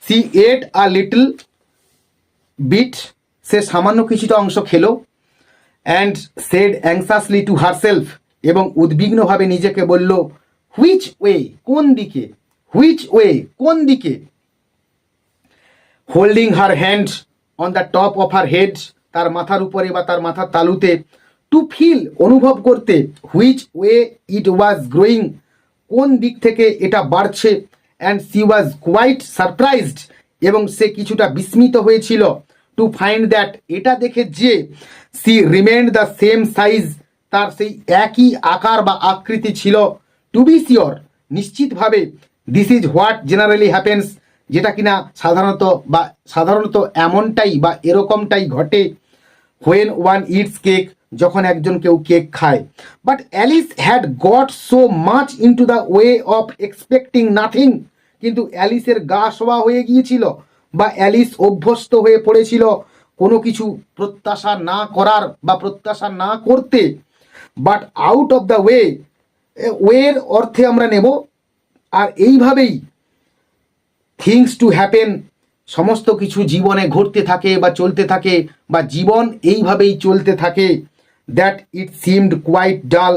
C at a little bit, সে সামান্য কিছুটা অংশ খেলো। And said anxiously to herself, এবং উদ্বিগ্নভাবে নিজেকে বলল, হুইচ ওয়ে, কোন দিকে, হুইচ ওয়ে, কোন দিকে। Holding her hand on the top of her head, তার মাথার উপরে বা তার মাথার তালুতে, টু ফিল, অনুভব করতে, which way it was growing, কোন দিক থেকে এটা বাড়ছে। And she was quite surprised, এবং সে কিছুটা বিস্মিত হয়েছিল, টু ফাইন্ড দ্যাট, এটা দেখে যে, she remained the same size, তার সেই একই আকার বা আকৃতি ছিল। টু বি শিওর, নিশ্চিতভাবে, this is what generally happens, যেটা কিনা সাধারণত এমনটাই বা এরকমটাই ঘটে, হোয়েন ওয়ান ইটস কেক, যখন একজন কেউ কেক খায়। But Alice had got so much into the way of expecting nothing, কিন্তু অ্যালিসের গা শোয়া হয়ে গিয়েছিল, বা অ্যালিস অভ্যস্ত হয়ে পড়েছিল কোনো কিছু প্রত্যাশা না করার বা প্রত্যাশা না করতে। But out of the way, ওয়ের অর্থে আমরা নেব, আর এইভাবেই থিংস টু হ্যাপেন, সমস্ত কিছু জীবনে ঘটতে থাকে বা চলতে থাকে, বা জীবন এইভাবেই চলতে থাকে। দ্যাট ইট সিমড কোয়াইট ডাল,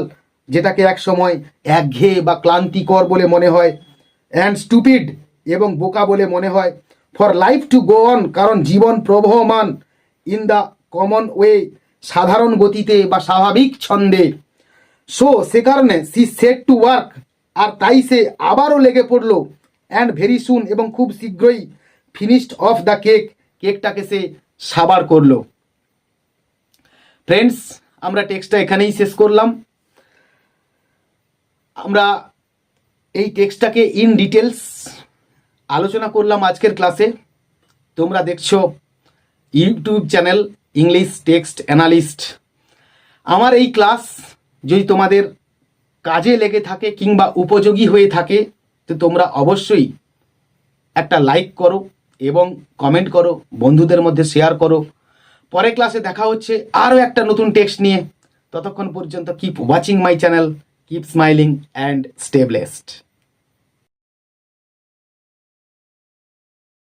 যেটাকে একসময় একঘেয়ে বা ক্লান্তিকর বলে মনে হয়। অ্যান্ড স্টুপিড, এবং বোকা বলে মনে হয়। For life to go on, কারণ জীবন প্রবহমান। ইন দ্য কমন ওয়ে, সাধারণ গতিতে বা স্বাভাবিক ছন্দে। সো সে কারণে সি সেট টু ওয়ার্ক, আর তাই সে আবারও লেগে পড়লো। অ্যান্ড ভেরি সুন, এবং খুব শীঘ্রই, ফিনিশড অফ দ্য কেক, কেকটাকে সে সাবার করলো। ফ্রেন্ডস, আমরা টেক্সটটা এখানেই শেষ করলাম। আমরা এই টেক্সটটাকে ইন ডিটেলস আলোচনা করলাম আজকের ক্লাসে। তোমরা দেখছো YouTube channel English text analyst. আমার এই ক্লাস যদি তোমাদের কাজে লেগে থাকে কিংবা উপযোগী হয়ে থাকে, তো তোমরা অবশ্যই একটা লাইক করো এবং কমেন্ট করো, বন্ধুদের মধ্যে শেয়ার করো। পরের ক্লাসে দেখা হচ্ছে আরও একটা নতুন টেক্সট নিয়ে। ততক্ষণ পর্যন্ত keep watching my channel, keep smiling and stay blessed.